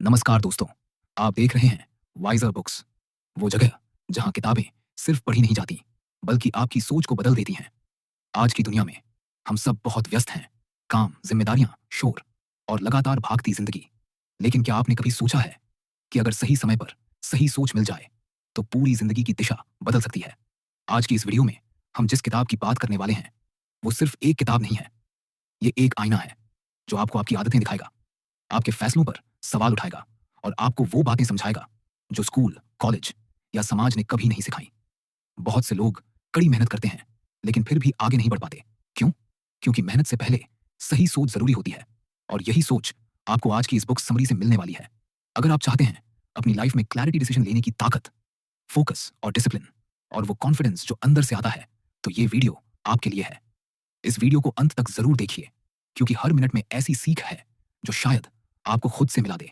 नमस्कार दोस्तों, आप देख रहे हैं वाइजर बुक्स, वो जगह जहां किताबें सिर्फ पढ़ी नहीं जाती, बल्कि आपकी सोच को बदल देती हैं। आज की दुनिया में हम सब बहुत व्यस्त हैं, काम, जिम्मेदारियां, शोर और लगातार भागती जिंदगी। लेकिन क्या आपने कभी सोचा है कि अगर सही समय पर सही सोच मिल जाए, तो पूरी जिंदगी की दिशा बदल सकती है? आज की इस वीडियो में हम जिस किताब की बात करने वाले हैं, वो सिर्फ एक किताब नहीं है, ये एक आईना है जो आपको आपकी आदतें दिखाएगा, आपके फैसलों पर सवाल उठाएगा और आपको वो बातें समझाएगा जो स्कूल, कॉलेज या समाज ने कभी नहीं सिखाई। बहुत से लोग कड़ी मेहनत करते हैं, लेकिन फिर भी आगे नहीं बढ़ पाते। क्यों? क्योंकि मेहनत से पहले सही सोच जरूरी होती है, और यही सोच आपको आज की इस बुक समरी से मिलने वाली है। अगर आप चाहते हैं अपनी लाइफ में क्लैरिटी, डिसीजन लेने की ताकत, फोकस और डिसिप्लिन, और वो कॉन्फिडेंस जो अंदर से आता है, तो ये वीडियो आपके लिए है। इस वीडियो को अंत तक जरूर देखिए, क्योंकि हर मिनट में ऐसी सीख है जो शायद आपको खुद से मिला दे।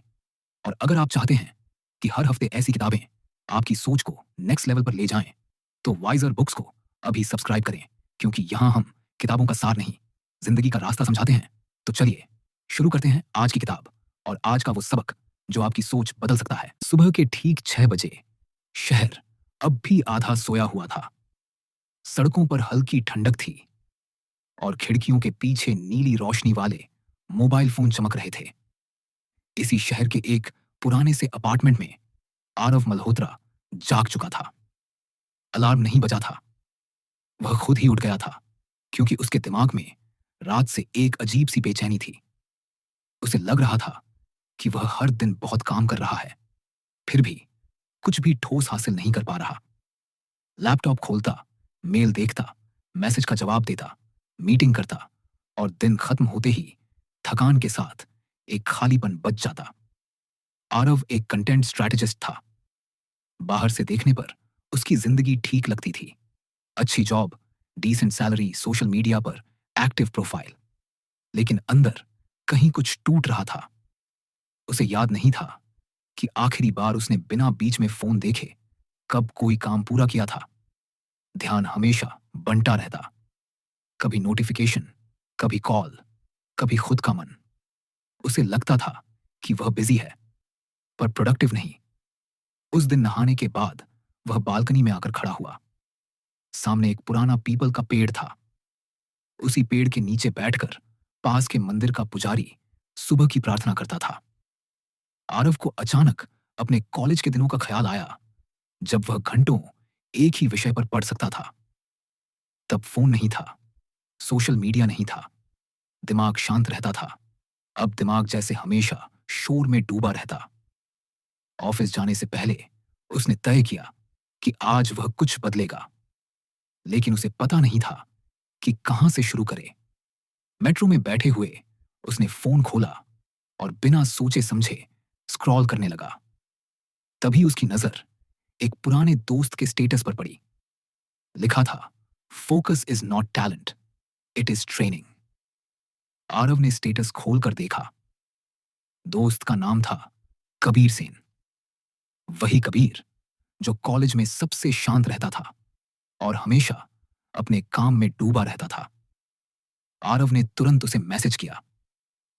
और अगर आप चाहते हैं कि हर हफ्ते ऐसी किताबें आपकी सोच को नेक्स्ट लेवल पर ले जाएं, तो वाइजर बुक्स को अभी सब्सक्राइब करें, क्योंकि यहां हम किताबों का सार नहीं, जिंदगी का रास्ता समझाते हैं। तो चलिए शुरू करते हैं आज की किताब और आज का वो सबक जो आपकी सोच बदल सकता है। सुबह के ठीक 6 बजे शहर अब भी आधा सोया हुआ था। सड़कों पर हल्की ठंडक थी और खिड़कियों के पीछे नीली रोशनी वाले मोबाइल फोन चमक रहे थे। इसी शहर के एक पुराने से अपार्टमेंट में आरव मल्होत्रा जाग चुका था। अलार्म नहीं बजा था, वह खुद ही उठ गया था, क्योंकि उसके दिमाग में रात से एक अजीब सी बेचैनी थी। उसे लग रहा था कि वह हर दिन बहुत काम कर रहा है, फिर भी कुछ भी ठोस हासिल नहीं कर पा रहा। लैपटॉप खोलता, मेल देखता, मैसेज का जवाब देता, मीटिंग करता, और दिन खत्म होते ही थकान के साथ एक खालीपन बच जाता। आरव एक कंटेंट स्ट्रैटेजिस्ट था। बाहर से देखने पर उसकी जिंदगी ठीक लगती थी, अच्छी job, decent salary, social media पर एक्टिव प्रोफाइल। लेकिन अंदर कहीं कुछ टूट रहा था। उसे याद नहीं था कि आखिरी बार उसने बिना बीच में फोन देखे कब कोई काम पूरा किया था। ध्यान हमेशा बंटा रहता, कभी नोटिफिकेशन, कभी कॉल, कभी खुद का मन। उसे लगता था कि वह बिजी है, पर प्रोडक्टिव नहीं। उस दिन नहाने के बाद वह बालकनी में आकर खड़ा हुआ। सामने एक पुराना पीपल का पेड़ था। उसी पेड़ के नीचे बैठकर पास के मंदिर का पुजारी सुबह की प्रार्थना करता था। आरव को अचानक अपने कॉलेज के दिनों का ख्याल आया, जब वह घंटों एक ही विषय पर पढ़ सकता था। तब फोन नहीं था, सोशल मीडिया नहीं था, दिमाग शांत रहता था। अब दिमाग जैसे हमेशा शोर में डूबा रहता। ऑफिस जाने से पहले उसने तय किया कि आज वह कुछ बदलेगा, लेकिन उसे पता नहीं था कि कहां से शुरू करे। मेट्रो में बैठे हुए उसने फोन खोला और बिना सोचे समझे स्क्रॉल करने लगा। तभी उसकी नजर एक पुराने दोस्त के स्टेटस पर पड़ी। लिखा था, focus is not talent, it is training. Aarav ने स्टेटस खोलकर देखा। दोस्त का नाम था कबीर सेन। वही कबीर जो कॉलेज में सबसे शांत रहता था और हमेशा अपने काम में डूबा रहता था। आरव ने तुरंत उसे मैसेज किया,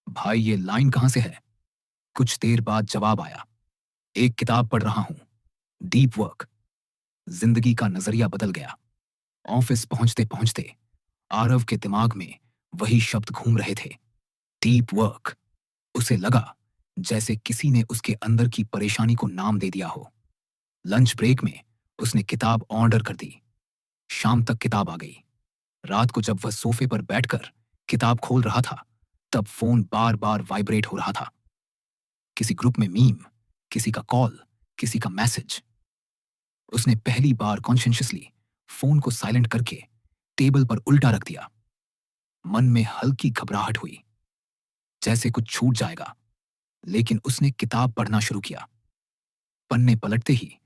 भाई ये लाइन कहां से है? कुछ देर बाद जवाब आया, एक किताब पढ़ रहा हूं, डीप वर्क। जिंदगी का नजरिया बदल गया। ऑफिस पहुंचते पहुंचते आरव के दिमाग में वही शब्द घूम रहे थे, डीप वर्क। उसे लगा जैसे किसी ने उसके अंदर की परेशानी को नाम दे दिया हो। लंच ब्रेक में उसने किताब ऑर्डर कर दी। शाम तक किताब आ गई। रात को जब वह सोफे पर बैठकर किताब खोल रहा था, तब फोन बार बार वाइब्रेट हो रहा था। किसी ग्रुप में मीम, किसी का कॉल, किसी का मैसेज। उसने पहली बार कॉन्शियसली फोन को साइलेंट करके टेबल पर उल्टा रख दिया। मन में हल्की घबराहट हुई, जैसे कुछ छूट जाएगा। लेकिन उसने किताब पढ़ना शुरू किया। पन्ने पलटते ही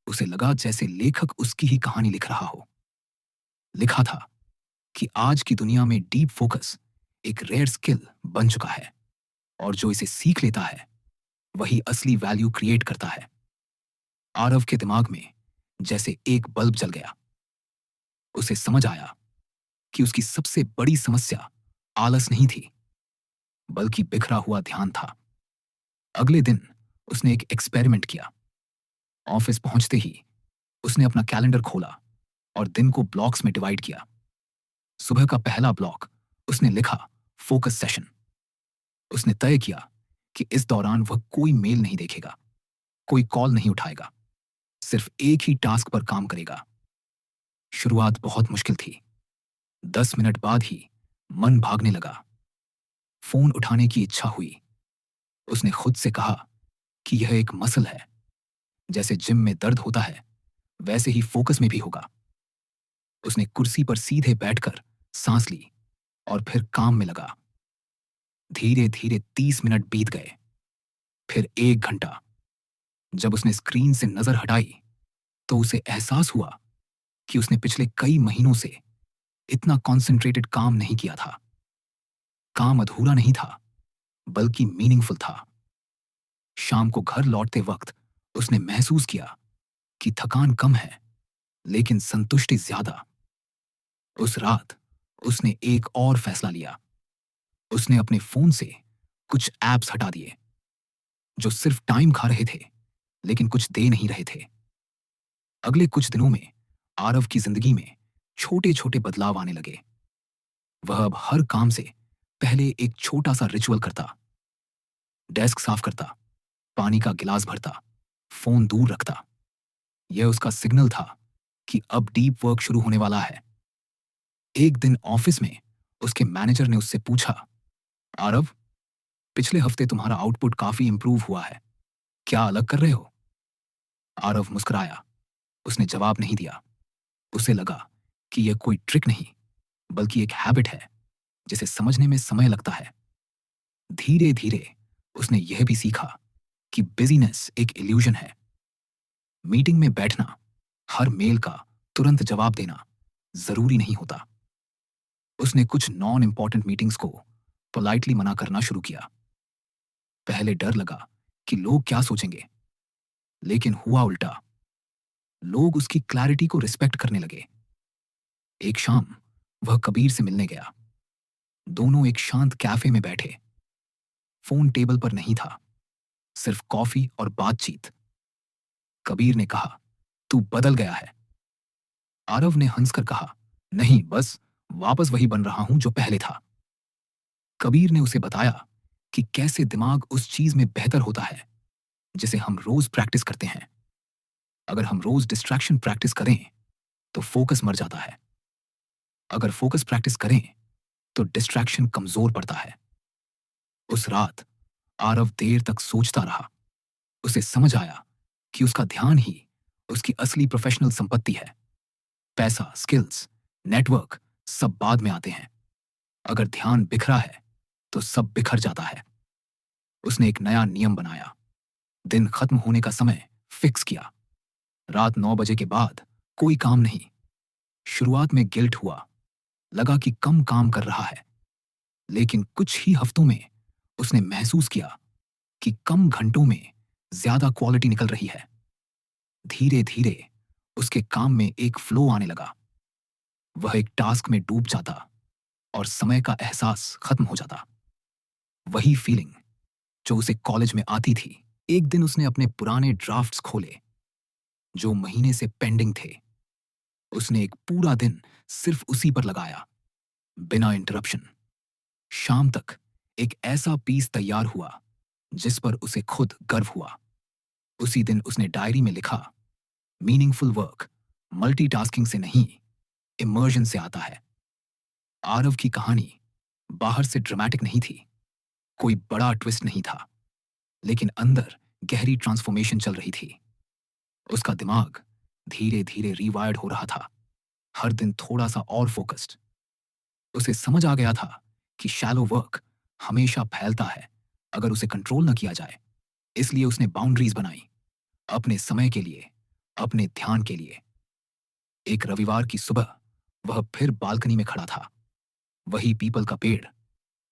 उसे लगा जैसे लेखक उसकी ही कहानी लिख रहा हो। लिखा था कि आज की दुनिया में डीप फोकस एक रेयर स्किल बन चुका है, और जो इसे सीख लेता है वही असली वैल्यू क्रिएट करता है। आरव के दिमाग में जैसे एक बल्ब जल गया। उसे समझ आया कि उसकी सबसे बड़ी समस्या आलस नहीं थी, बल्कि बिखरा हुआ ध्यान था। अगले दिन उसने एक एक्सपेरिमेंट किया। ऑफिस पहुंचते ही उसने अपना कैलेंडर खोला और दिन को ब्लॉक्स में डिवाइड किया। सुबह का पहला ब्लॉक उसने लिखा फोकस सेशन। उसने तय किया कि इस दौरान वह कोई मेल नहीं देखेगा, कोई कॉल नहीं उठाएगा, सिर्फ एक ही टास्क पर काम करेगा। शुरुआत बहुत मुश्किल थी। 10 मिनट बाद ही मन भागने लगा, फोन उठाने की इच्छा हुई। उसने खुद से कहा कि यह एक मसल है, जैसे जिम में दर्द होता है वैसे ही फोकस में भी होगा। उसने कुर्सी पर सीधे बैठकर सांस ली और फिर काम में लगा। धीरे धीरे 30 मिनट बीत गए, फिर 1 घंटा। जब उसने स्क्रीन से नजर हटाई तो उसे एहसास हुआ कि उसने पिछले कई महीनों से इतना कॉन्सेंट्रेटेड काम नहीं किया था। काम अधूरा नहीं था, बल्कि मीनिंगफुल था। शाम को घर लौटते वक्त उसने महसूस किया कि थकान कम है, लेकिन संतुष्टि ज्यादा। उस रात उसने एक और फैसला लिया। उसने अपने फोन से कुछ ऐप्स हटा दिए जो सिर्फ टाइम खा रहे थे, लेकिन कुछ दे नहीं रहे थे। अगले कुछ दिनों में आरव की जिंदगी में छोटे छोटे बदलाव आने लगे। वह अब हर काम से पहले एक छोटा सा रिचुअल करता। डेस्क साफ करता, पानी का गिलास भरता, फोन दूर रखता। यह उसका सिग्नल था कि अब डीप वर्क शुरू होने वाला है। एक दिन ऑफिस में उसके मैनेजर ने उससे पूछा, आरव, पिछले हफ्ते तुम्हारा आउटपुट काफी इंप्रूव हुआ है, क्या अलग कर रहे हो? आरव मुस्कुराया। उसने जवाब नहीं दिया। उसे लगा कि यह कोई ट्रिक नहीं, बल्कि एक हैबिट है जिसे समझने में समय लगता है। धीरे धीरे उसने यह भी सीखा कि बिजीनेस एक इल्यूजन है। मीटिंग में बैठना, हर मेल का तुरंत जवाब देना जरूरी नहीं होता। उसने कुछ नॉन इंपॉर्टेंट मीटिंग्स को पोलाइटली मना करना शुरू किया। पहले डर लगा कि लोग क्या सोचेंगे, लेकिन हुआ उल्टा। लोग उसकी क्लैरिटी को रिस्पेक्ट करने लगे। एक शाम वह कबीर से मिलने गया। दोनों एक शांत कैफे में बैठे। फोन टेबल पर नहीं था, सिर्फ कॉफी और बातचीत। कबीर ने कहा, तू बदल गया है। आरव ने हंसकर कहा, नहीं, बस वापस वही बन रहा हूं जो पहले था। कबीर ने उसे बताया कि कैसे दिमाग उस चीज में बेहतर होता है जिसे हम रोज प्रैक्टिस करते हैं। अगर हम रोज डिस्ट्रैक्शन प्रैक्टिस करें तो फोकस मर जाता है। अगर फोकस प्रैक्टिस करें तो डिस्ट्रैक्शन कमजोर पड़ता है। उस रात आरव देर तक सोचता रहा। उसे समझ आया कि उसका ध्यान ही उसकी असली प्रोफेशनल संपत्ति है। पैसा, स्किल्स, नेटवर्क सब बाद में आते हैं। अगर ध्यान बिखरा है तो सब बिखर जाता है। उसने एक नया नियम बनाया। दिन खत्म होने का समय फिक्स किया। रात 9 बजे के बाद कोई काम नहीं। शुरुआत में गिल्ट हुआ, लगा कि कम काम कर रहा है, लेकिन कुछ ही हफ्तों में उसने महसूस किया कि कम घंटों में ज्यादा क्वालिटी निकल रही है। धीरे धीरे उसके काम में एक फ्लो आने लगा। वह एक टास्क में डूब जाता और समय का एहसास खत्म हो जाता। वही फीलिंग जो उसे कॉलेज में आती थी। एक दिन उसने अपने पुराने ड्राफ्ट्स खोले जो महीने से पेंडिंग थे। उसने एक पूरा दिन सिर्फ उसी पर लगाया, बिना इंटरप्शन। शाम तक एक ऐसा पीस तैयार हुआ जिस पर उसे खुद गर्व हुआ। उसी दिन उसने डायरी में लिखा, मीनिंगफुल वर्क मल्टीटास्किंग से नहीं, इमर्जन से आता है। आरव की कहानी बाहर से ड्रामेटिक नहीं थी, कोई बड़ा ट्विस्ट नहीं था, लेकिन अंदर गहरी ट्रांसफॉर्मेशन चल रही थी। उसका दिमाग धीरे धीरे रीवायर्ड हो रहा था, हर दिन थोड़ा सा और फोकस्ड। उसे समझ आ गया था कि शैलो वर्क हमेशा फैलता है अगर उसे कंट्रोल न किया जाए। इसलिए उसने बाउंड्रीज बनाई, अपने समय के लिए, अपने ध्यान के लिए। एक रविवार की सुबह वह फिर बालकनी में खड़ा था। वही पीपल का पेड़,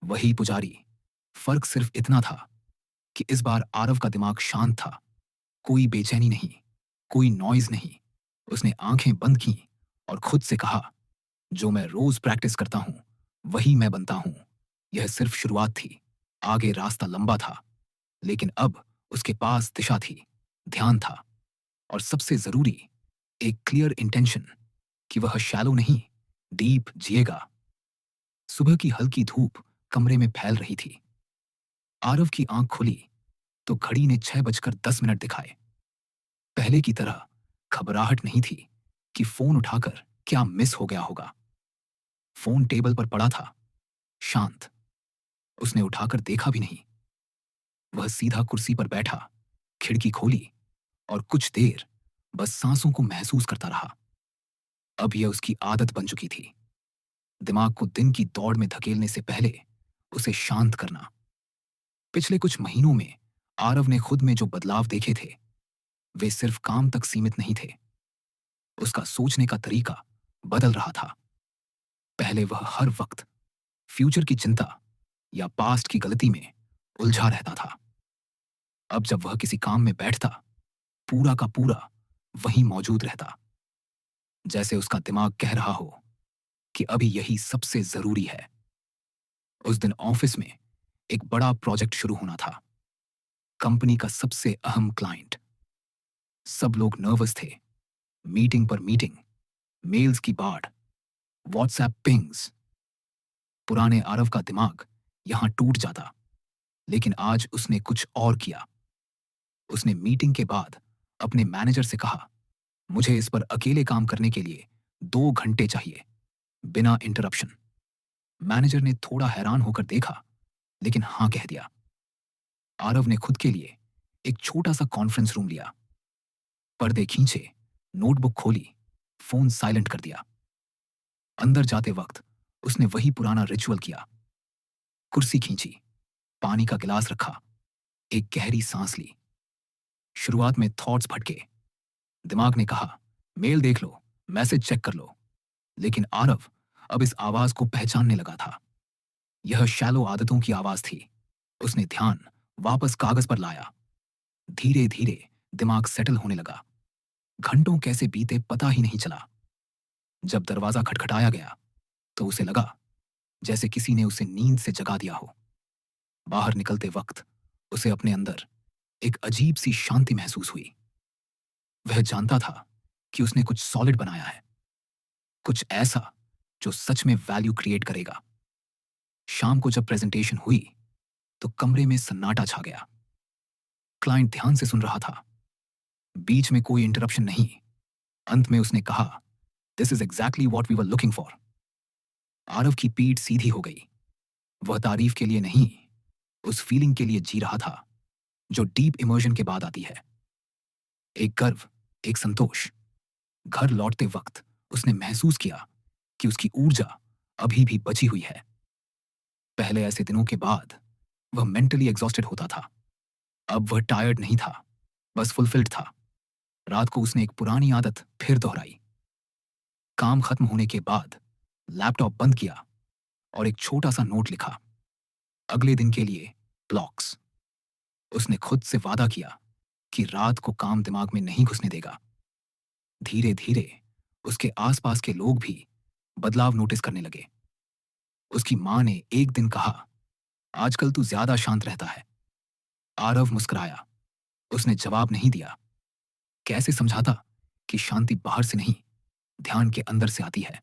वही पुजारी। फर्क सिर्फ इतना था कि इस बार आरव का दिमाग शांत था। कोई बेचैनी नहीं, कोई नॉइज नहीं। उसने आंखें बंद की और खुद से कहा, जो मैं रोज प्रैक्टिस करता हूं वही मैं बनता हूं। यह सिर्फ शुरुआत थी, आगे रास्ता लंबा था, लेकिन अब उसके पास दिशा थी, ध्यान था और सबसे जरूरी एक क्लियर इंटेंशन कि वह शैलो नहीं, डीप जिएगा। सुबह की हल्की धूप कमरे में फैल रही थी। आरव की आंख खुली तो घड़ी ने 6:10 दिखाए। पहले की तरह घबराहट नहीं थी कि फोन उठाकर क्या मिस हो गया होगा। फोन टेबल पर पड़ा था, शांत। उसने उठाकर देखा भी नहीं। वह सीधा कुर्सी पर बैठा, खिड़की खोली और कुछ देर बस सांसों को महसूस करता रहा। अब यह उसकी आदत बन चुकी थी, दिमाग को दिन की दौड़ में धकेलने से पहले उसे शांत करना। पिछले कुछ महीनों में आरव ने खुद में जो बदलाव देखे थे, वे सिर्फ काम तक सीमित नहीं थे। उसका सोचने का तरीका बदल रहा था। पहले वह हर वक्त फ्यूचर की चिंता या पास्ट की गलती में उलझा रहता था। अब जब वह किसी काम में बैठता, पूरा का पूरा वहीं मौजूद रहता, जैसे उसका दिमाग कह रहा हो कि अभी यही सबसे जरूरी है। उस दिन ऑफिस में एक बड़ा प्रोजेक्ट शुरू होना था, कंपनी का सबसे अहम क्लाइंट। सब लोग नर्वस थे, मीटिंग पर मीटिंग, मेल्स की बाढ़, व्हाट्सएप पिंग्स। पुराने आरव का दिमाग यहां टूट जाता, लेकिन आज उसने कुछ और किया। उसने मीटिंग के बाद अपने मैनेजर से कहा, मुझे इस पर अकेले काम करने के लिए 2 घंटे चाहिए, बिना इंटरप्शन। मैनेजर ने थोड़ा हैरान होकर देखा, लेकिन हां कह दिया। आरव ने खुद के लिए एक छोटा सा कॉन्फ्रेंस रूम लिया, पर्दे खींचे, नोटबुक खोली, फोन साइलेंट कर दिया। अंदर जाते वक्त उसने वही पुराना रिचुअल किया। कुर्सी खींची, पानी का गिलास रखा, एक गहरी सांस ली। शुरुआत में थॉट्स भटके। दिमाग ने कहा, मेल देख लो, मैसेज चेक कर लो। लेकिन आरव अब इस आवाज को पहचानने लगा था। यह शैलो आदतों की आवाज थी। उसने ध्यान वापस कागज पर लाया। धीरे धीरे दिमाग सेटल होने लगा। घंटों कैसे बीते पता ही नहीं चला। जब दरवाजा खटखटाया गया तो उसे लगा जैसे किसी ने उसे नींद से जगा दिया हो। बाहर निकलते वक्त उसे अपने अंदर एक अजीब सी शांति महसूस हुई। वह जानता था कि उसने कुछ सॉलिड बनाया है, कुछ ऐसा जो सच में वैल्यू क्रिएट करेगा। शाम को जब प्रेजेंटेशन हुई तो कमरे में सन्नाटा छा गया। क्लाइंट ध्यान से सुन रहा था, बीच में कोई इंटरप्शन नहीं। अंत में उसने कहा, this is exactly what we were looking for. Aarav की पीठ सीधी हो गई। वह तारीफ के लिए नहीं, उस फीलिंग के लिए जी रहा था जो डीप इमर्जन के बाद आती है। एक गर्व, एक संतोष। घर लौटते वक्त उसने महसूस किया कि उसकी ऊर्जा अभी भी बची हुई है। पहले ऐसे दिनों के बाद वह मेंटली एग्जॉस्टेड होता था। अब वह टायर्ड नहीं था, बस फुलफिल्ड था। रात को उसने एक पुरानी आदत फिर दोहराई। काम खत्म होने के बाद लैपटॉप बंद किया और एक छोटा सा नोट लिखा, अगले दिन के लिए ब्लॉक्स। उसने खुद से वादा किया कि रात को काम दिमाग में नहीं घुसने देगा। धीरे धीरे उसके आसपास के लोग भी बदलाव नोटिस करने लगे। उसकी मां ने एक दिन कहा, आजकल तू ज्यादा शांत रहता है। आरव मुस्कुराया। उसने जवाब नहीं दिया। कैसे समझाता कि शांति बाहर से नहीं, ध्यान के अंदर से आती है।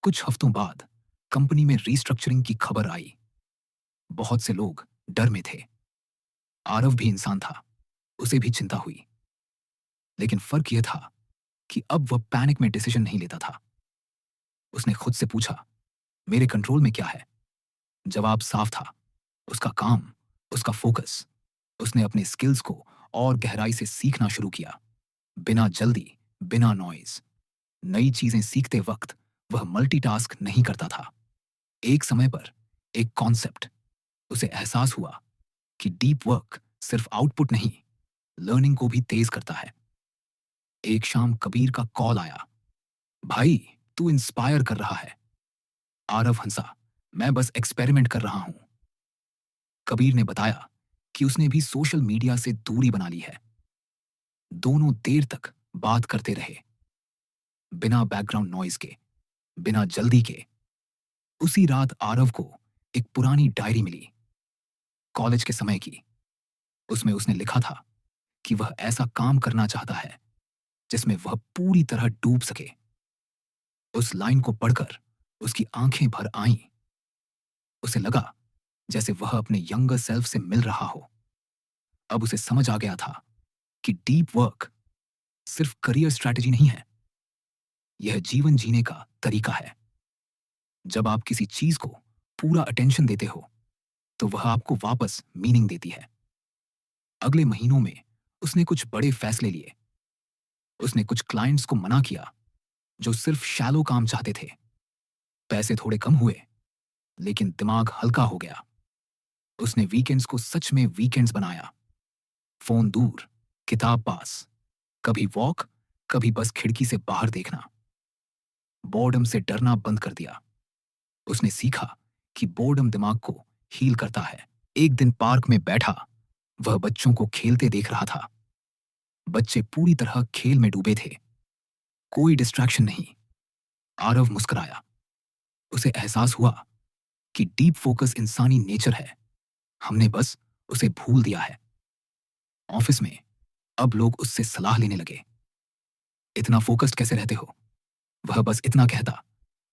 कुछ हफ्तों बाद कंपनी में रीस्ट्रक्चरिंग की खबर आई। बहुत से लोग डर में थे। आरव भी इंसान था, उसे भी चिंता हुई। लेकिन फर्क यह था कि अब वह पैनिक में डिसीजन नहीं लेता था। उसने खुद से पूछा, मेरे कंट्रोल में क्या है? जवाब साफ था, उसका काम, उसका फोकस। उसने अपने स्किल्स को और गहराई से सीखना शुरू किया, बिना जल्दी, बिना नॉइज। नई चीजें सीखते वक्त वह मल्टीटास्क नहीं करता था। एक समय पर एक कॉन्सेप्ट। उसे एहसास हुआ कि डीप वर्क सिर्फ आउटपुट नहीं, लर्निंग को भी तेज करता है। एक शाम कबीर का कॉल आया, भाई तू इंस्पायर कर रहा है। आरव हंसा, मैं बस एक्सपेरिमेंट कर रहा हूं। कबीर ने बताया कि उसने भी सोशल मीडिया से दूरी बना ली है। दोनों देर तक बात करते रहे, बिना बैकग्राउंड नॉइज के, बिना जल्दी के। उसी रात आरव को एक पुरानी डायरी मिली, कॉलेज के समय की। उसमें उसने लिखा था कि वह ऐसा काम करना चाहता है जिसमें वह पूरी तरह डूब सके। उस लाइन को पढ़कर उसकी आंखें भर आईं। उसे लगा जैसे वह अपने यंगर सेल्फ से मिल रहा हो। अब उसे समझ आ गया था कि डीप वर्क सिर्फ करियर स्ट्रैटेजी नहीं है, यह जीवन जीने का तरीका है। जब आप किसी चीज को पूरा अटेंशन देते हो तो वह आपको वापस मीनिंग देती है। अगले महीनों में उसने कुछ बड़े फैसले लिए। उसने कुछ क्लाइंट्स को मना किया जो सिर्फ शैलो काम चाहते थे। पैसे थोड़े कम हुए लेकिन दिमाग हल्का हो गया। उसने वीकेंड्स को सच में वीकेंड्स बनाया। फोन दूर, किताब पास, कभी वॉक, कभी बस खिड़की से बाहर देखना। बोर्डम से डरना बंद कर दिया। उसने सीखा कि बोर्डम दिमाग को हील करता है। एक दिन पार्क में बैठा वह बच्चों को खेलते देख रहा था। बच्चे पूरी तरह खेल में डूबे थे, कोई डिस्ट्रैक्शन नहीं। आरव मुस्कुराया। उसे एहसास हुआ कि डीप फोकस इंसानी नेचर है, हमने बस उसे भूल दिया है। ऑफिस में अब लोग उससे सलाह लेने लगे। इतना फोकस्ड कैसे रहते हो? वह बस इतना कहता,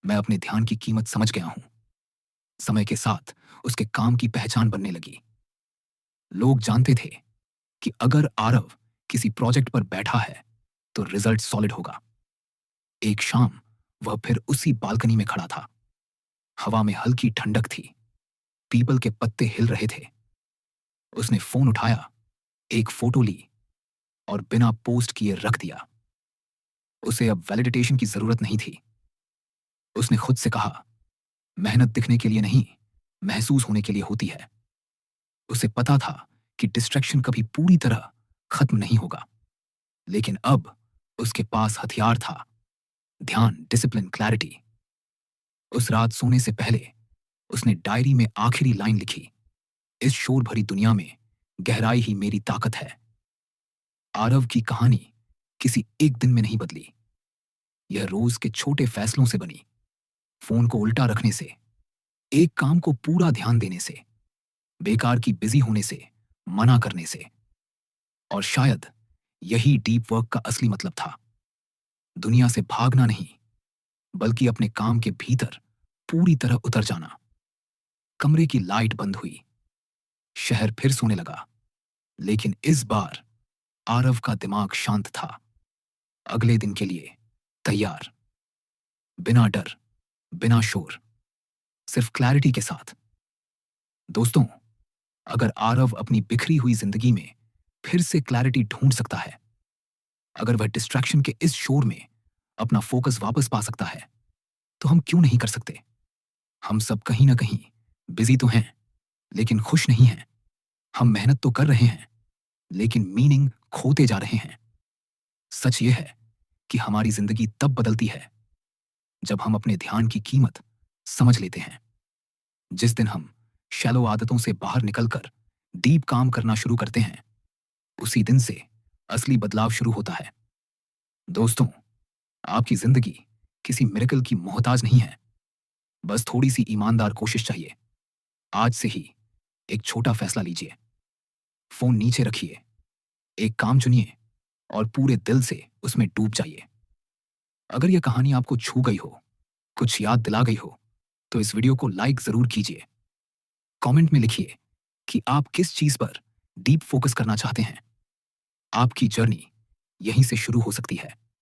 मैं अपने ध्यान की कीमत समझ गया हूं। समय के साथ उसके काम की पहचान बनने लगी। लोग जानते थे कि अगर आरव किसी प्रोजेक्ट पर बैठा है तो रिजल्ट सॉलिड होगा। एक शाम वह फिर उसी बालकनी में खड़ा था। हवा में हल्की ठंडक थी, पीपल के पत्ते हिल रहे थे। उसने फोन उठाया, एक फोटो ली और बिना पोस्ट किए रख दिया। उसे अब वैलिडेशन की जरूरत नहीं थी। उसने खुद से कहा, मेहनत दिखने के लिए नहीं, महसूस होने के लिए होती है। उसे पता था कि डिस्ट्रैक्शन कभी पूरी तरह खत्म नहीं होगा, लेकिन अब उसके पास हथियार था, ध्यान, डिसिप्लिन, क्लैरिटी। उस रात सोने से पहले उसने डायरी में आखिरी लाइन लिखी, इस शोर भरी दुनिया में गहराई ही मेरी ताकत है। आरव की कहानी किसी एक दिन में नहीं बदली, यह रोज के छोटे फैसलों से बनी। फोन को उल्टा रखने से, एक काम को पूरा ध्यान देने से, बेकार की बिजी होने से मना करने से। और शायद यही डीप वर्क का असली मतलब था, दुनिया से भागना नहीं, बल्कि अपने काम के भीतर पूरी तरह उतर जाना। कमरे की लाइट बंद हुई, शहर फिर सोने लगा, लेकिन इस बार आरव का दिमाग शांत था, अगले दिन के लिए तैयार, बिना डर, बिना शोर, सिर्फ क्लैरिटी के साथ। दोस्तों, अगर आरव अपनी बिखरी हुई जिंदगी में फिर से क्लैरिटी ढूंढ सकता है, अगर वह डिस्ट्रैक्शन के इस शोर में अपना फोकस वापस पा सकता है, तो हम क्यों नहीं कर सकते? हम सब कहीं ना कहीं बिजी तो हैं, लेकिन खुश नहीं हैं। हम मेहनत तो कर रहे हैं, लेकिन मीनिंग खोते जा रहे हैं। सच यह है कि हमारी जिंदगी तब बदलती है जब हम अपने ध्यान की कीमत समझ लेते हैं। जिस दिन हम शैलो आदतों से बाहर निकलकर डीप काम करना शुरू करते हैं, उसी दिन से असली बदलाव शुरू होता है। दोस्तों, आपकी जिंदगी किसी मिरेकल की मोहताज नहीं है, बस थोड़ी सी ईमानदार कोशिश चाहिए। आज से ही एक छोटा फैसला लीजिए, फोन नीचे रखिए, एक काम चुनिए और पूरे दिल से उसमें डूब जाइए। अगर यह कहानी आपको छू गई हो, कुछ याद दिला गई हो, तो इस वीडियो को लाइक जरूर कीजिए। कमेंट में लिखिए कि आप किस चीज पर डीप फोकस करना चाहते हैं। आपकी जर्नी यहीं से शुरू हो सकती है।